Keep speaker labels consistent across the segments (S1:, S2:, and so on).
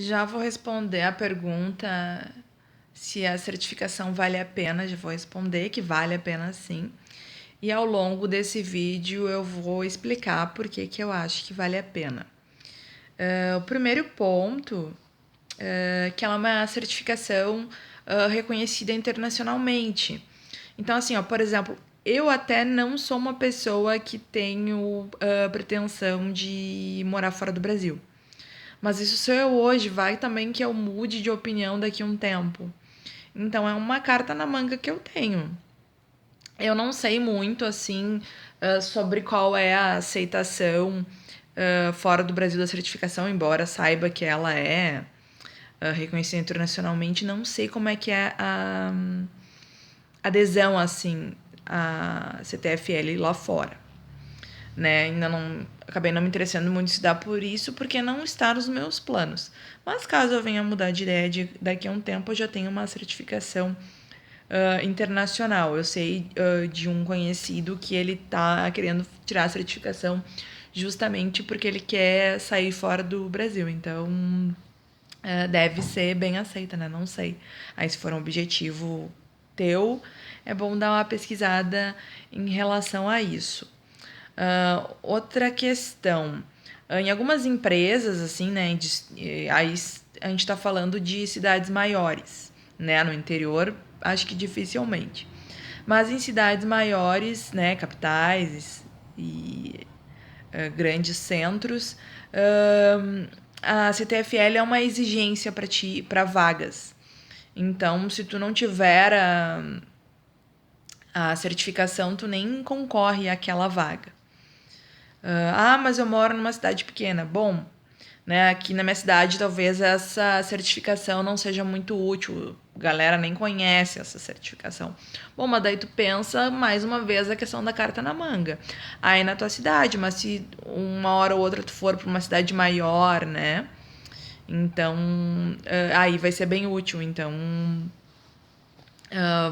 S1: Já vou responder a pergunta se a certificação vale a pena. Já vou responder que vale a pena sim. E ao longo desse vídeo eu vou explicar por que eu acho que vale a pena. O primeiro ponto é que ela é uma certificação reconhecida internacionalmente. Então, assim, ó, por exemplo, eu até não sou uma pessoa que tenho pretensão de morar fora do Brasil. Mas isso sou eu hoje, vai também que eu mude de opinião daqui a um tempo. Então é uma carta na manga que eu tenho. Eu não sei muito assim sobre qual é a aceitação fora do Brasil da certificação, embora saiba que ela é reconhecida internacionalmente, não sei como é que é a adesão assim a CTFL lá fora. Né? Ainda não acabei não me interessando muito em estudar por isso, porque não está nos meus planos. Mas caso eu venha mudar de ideia daqui a um tempo, eu já tenho uma certificação internacional. Eu sei de um conhecido que ele está querendo tirar a certificação justamente porque ele quer sair fora do Brasil. Então, deve ser bem aceita, né? Não sei. Aí, se for um objetivo teu, é bom dar uma pesquisada em relação a isso. Outra questão. Em algumas empresas, assim, né? Aí a gente está falando de cidades maiores, né? No interior, acho que dificilmente. Mas em cidades maiores, né? Capitais e grandes centros, a CTFL é uma exigência para ti, para vagas. Então, se tu não tiver a certificação, tu nem concorre àquela vaga. Mas eu moro numa cidade pequena. Bom, né, aqui na minha cidade talvez essa certificação não seja muito útil. A galera nem conhece essa certificação. Bom, mas daí tu pensa mais uma vez a questão da carta na manga. Aí na tua cidade, mas se uma hora ou outra tu for para uma cidade maior, né? Então, aí vai ser bem útil. Então,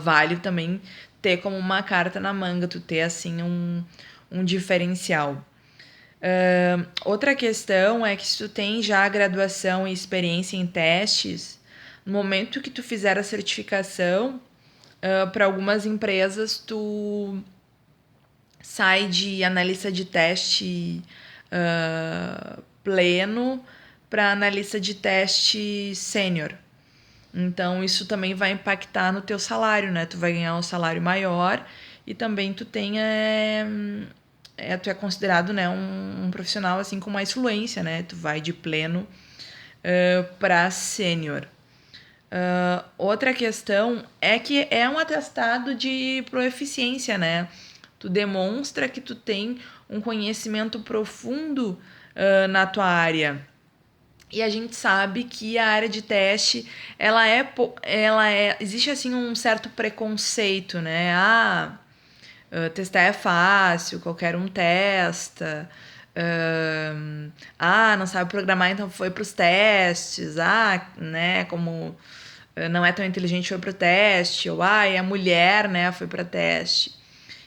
S1: vale também ter como uma carta na manga, tu ter assim um diferencial. Outra questão é que se tu tem já graduação e experiência em testes, no momento que tu fizer a certificação, para algumas empresas tu sai de analista de teste pleno para analista de teste sênior. Então isso também vai impactar no teu salário, né? Tu vai ganhar um salário maior e também tu tem tu é considerado, né, um profissional assim com mais fluência, né? Tu vai de pleno para sênior. Outra questão é que é um atestado de proeficiência, né? Tu demonstra que tu tem um conhecimento profundo na tua área. E a gente sabe que a área de teste, existe assim um certo preconceito, né? Testar é fácil, qualquer um testa. Não sabe programar, então foi para os testes. Né, como não é tão inteligente, foi para o teste. Ou, é mulher, né, foi para teste.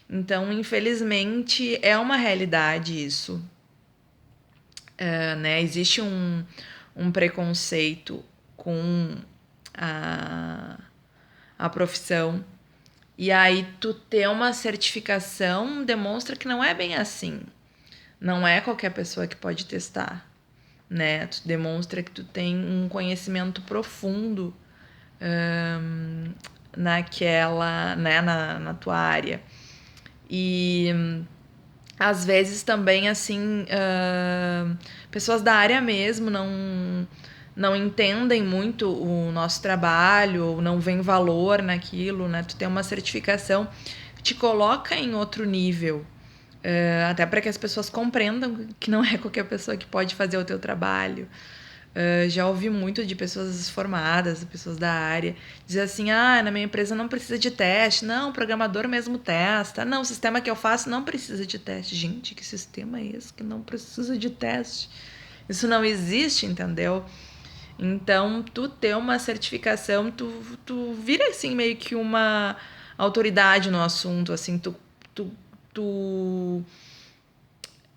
S1: Então, infelizmente, é uma realidade isso. Né? Existe um preconceito com a profissão. E aí, tu ter uma certificação demonstra que não é bem assim. Não é qualquer pessoa que pode testar, né? Tu demonstra que tu tem um conhecimento profundo naquela, né, na tua área. E às vezes também, assim, pessoas da área mesmo não entendem muito o nosso trabalho, ou não veem valor naquilo, né? Tu tem uma certificação que te coloca em outro nível. Até para que as pessoas compreendam que não é qualquer pessoa que pode fazer o teu trabalho. Já ouvi muito de pessoas formadas, pessoas da área, dizer assim, na minha empresa não precisa de teste. Não, o programador mesmo testa. Não, o sistema que eu faço não precisa de teste. Gente, que sistema é esse que não precisa de teste? Isso não existe, entendeu? Então, tu ter uma certificação, tu vira, assim, meio que uma autoridade no assunto, assim, tu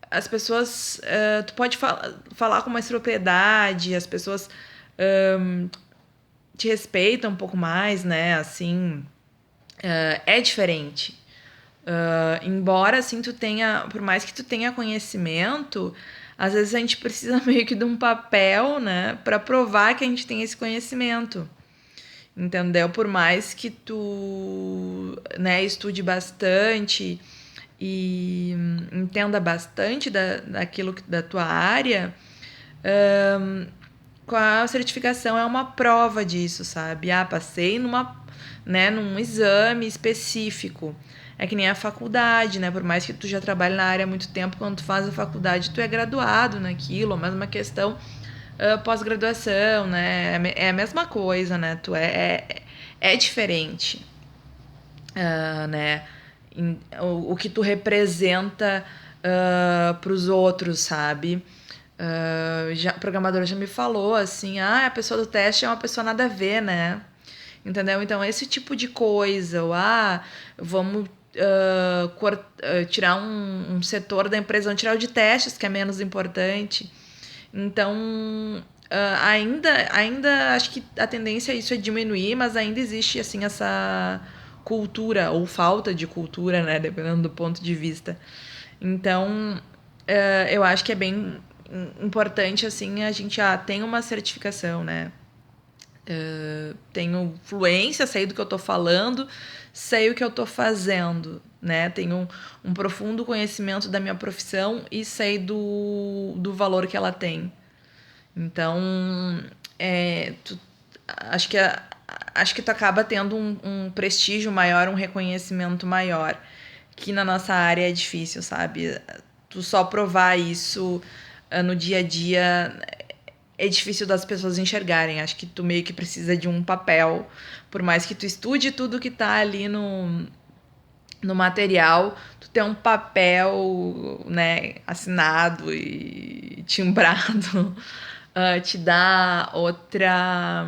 S1: as pessoas, tu pode falar com mais propriedade, as pessoas te respeita um pouco mais, né? Assim, é diferente. Embora, assim, tu tenha... Por mais que tu tenha conhecimento, às vezes a gente precisa meio que de um papel, né? Pra provar que a gente tem esse conhecimento. Entendeu? Por mais que tu, né, estude bastante e entenda bastante daquilo da tua área, com a certificação é uma prova disso, sabe? Ah, passei num exame específico. É que nem a faculdade, né? Por mais que tu já trabalhe na área há muito tempo, quando tu faz a faculdade, tu é graduado naquilo, mas uma questão pós-graduação, né? É a mesma coisa, né? É diferente, né? O que tu representa para os outros, sabe? O programador já me falou assim, a pessoa do teste é uma pessoa nada a ver, né? Entendeu? Então, esse tipo de coisa, vamos tirar um setor da empresa, vamos tirar o de testes, que é menos importante. Então, ainda acho que a tendência é isso, é diminuir, mas ainda existe, assim, essa cultura, ou falta de cultura, né? Dependendo do ponto de vista. Então, eu acho que é bem importante, assim, a gente tem uma certificação, né? Tenho fluência, sei do que eu tô falando, sei o que eu tô fazendo, né? Tenho um profundo conhecimento da minha profissão e sei do valor que ela tem. Então, acho que acho que tu acaba tendo um prestígio maior, um reconhecimento maior, que na nossa área é difícil, sabe? Tu só provar isso no dia a dia é difícil das pessoas enxergarem. Acho que tu meio que precisa de um papel, por mais que tu estude tudo que tá ali no material, tu tem um papel, né, assinado e timbrado, te dá outra...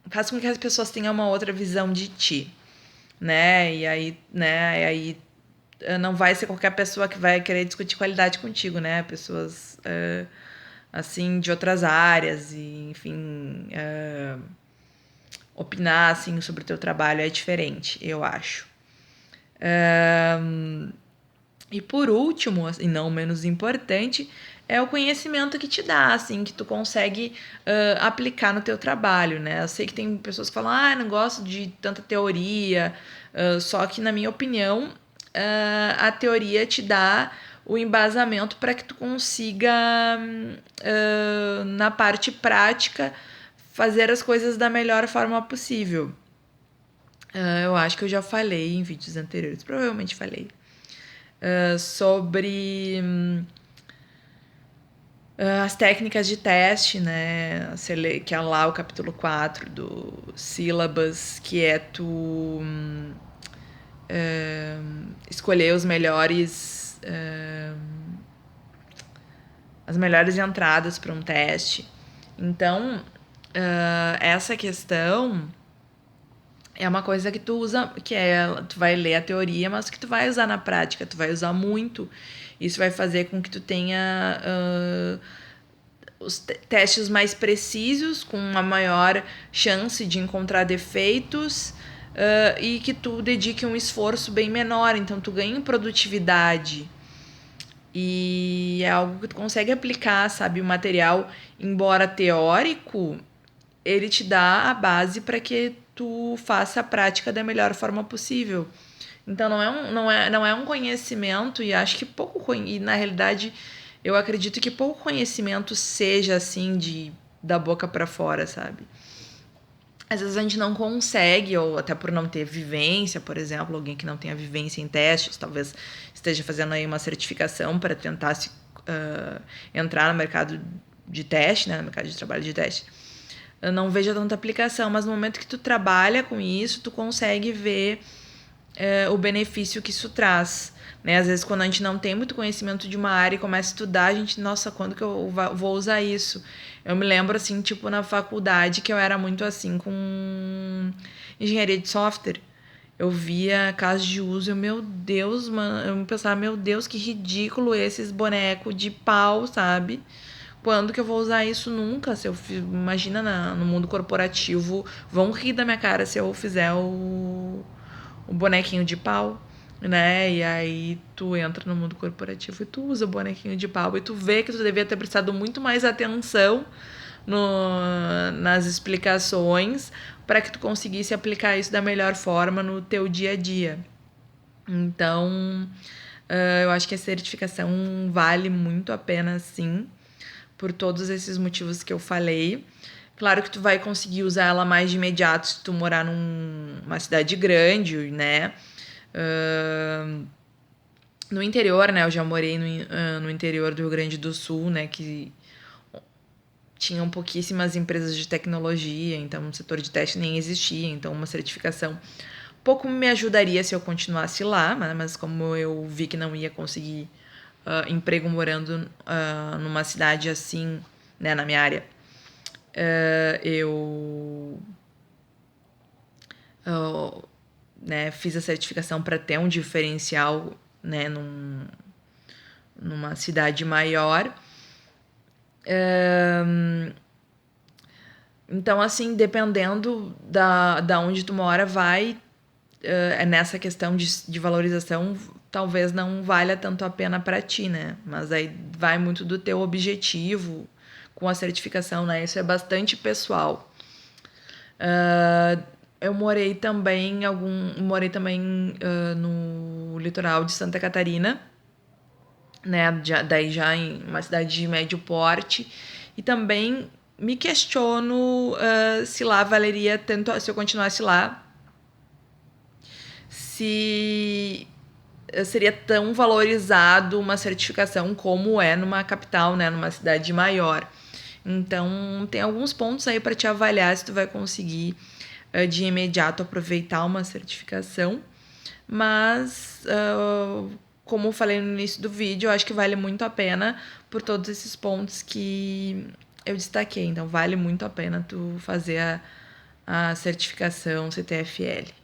S1: faz com que as pessoas tenham uma outra visão de ti, né? E aí não vai ser qualquer pessoa que vai querer discutir qualidade contigo, né? Pessoas assim de outras áreas e, enfim, opinar assim sobre o teu trabalho é diferente, eu acho. E por último, e não menos importante, é o conhecimento que te dá, assim, que tu consegue aplicar no teu trabalho, né? Eu sei que tem pessoas que falam, não gosto de tanta teoria, só que, na minha opinião, a teoria te dá o embasamento para que tu consiga, na parte prática, fazer as coisas da melhor forma possível. Eu acho que eu já falei em vídeos anteriores, provavelmente falei, sobre as técnicas de teste, né? Que é lá o capítulo 4 do Syllabus, que é tu escolher os melhores... as melhores entradas para um teste. Então, essa questão é uma coisa que tu usa, tu vai ler a teoria, mas que tu vai usar na prática, tu vai usar muito. Isso vai fazer com que tu tenha os testes mais precisos, com uma maior chance de encontrar defeitos, e que tu dedique um esforço bem menor, então tu ganha em produtividade. E é algo que tu consegue aplicar, sabe? O material, embora teórico, ele te dá a base para que tu faça a prática da melhor forma possível. Então não é um conhecimento, e acho que e na realidade eu acredito que pouco conhecimento seja assim da boca para fora, sabe? Às vezes a gente não consegue, ou até por não ter vivência, por exemplo, alguém que não tenha vivência em testes, talvez esteja fazendo aí uma certificação para tentar entrar no mercado de teste, né, no mercado de trabalho de teste. Eu não vejo tanta aplicação, mas no momento que tu trabalha com isso, tu consegue ver o benefício que isso traz. Né? Às vezes, quando a gente não tem muito conhecimento de uma área e começa a estudar, a gente, nossa, quando que eu vou usar isso? Eu me lembro, assim, tipo, na faculdade, que eu era muito assim com engenharia de software. Eu via casos de uso e meu Deus, mano, eu pensava, meu Deus, que ridículo esses bonecos de pau, sabe? Quando que eu vou usar isso? Nunca. Se eu imagina no mundo corporativo, vão rir da minha cara se eu fizer o bonequinho de pau, né? E aí tu entra no mundo corporativo e tu usa o bonequinho de pau e tu vê que tu devia ter prestado muito mais atenção nas explicações para que tu conseguisse aplicar isso da melhor forma no teu dia a dia. Então, eu acho que a certificação vale muito a pena, sim, por todos esses motivos que eu falei. Claro que tu vai conseguir usar ela mais de imediato se tu morar numa cidade grande, né? No interior, né? Eu já morei no interior do Rio Grande do Sul, né? Que tinham pouquíssimas empresas de tecnologia, então o setor de teste nem existia, então uma certificação pouco me ajudaria se eu continuasse lá, mas como eu vi que não ia conseguir emprego morando numa cidade assim, né, na minha área, eu né, fiz a certificação para ter um diferencial, né, numa cidade maior. Então, assim, dependendo da onde tu mora, vai nessa questão de valorização, talvez não valha tanto a pena para ti, né? Mas aí vai muito do teu objetivo com a certificação, né? Isso é bastante pessoal. Eu morei também no litoral de Santa Catarina, né? Daí já em uma cidade de médio porte. E também me questiono se lá valeria tanto, se eu continuasse lá, se seria tão valorizado uma certificação como é numa capital, né, numa cidade maior. Então, tem alguns pontos aí para te avaliar se tu vai conseguir de imediato aproveitar uma certificação. Mas, como eu falei no início do vídeo, eu acho que vale muito a pena por todos esses pontos que eu destaquei. Então, vale muito a pena tu fazer a certificação CTFL.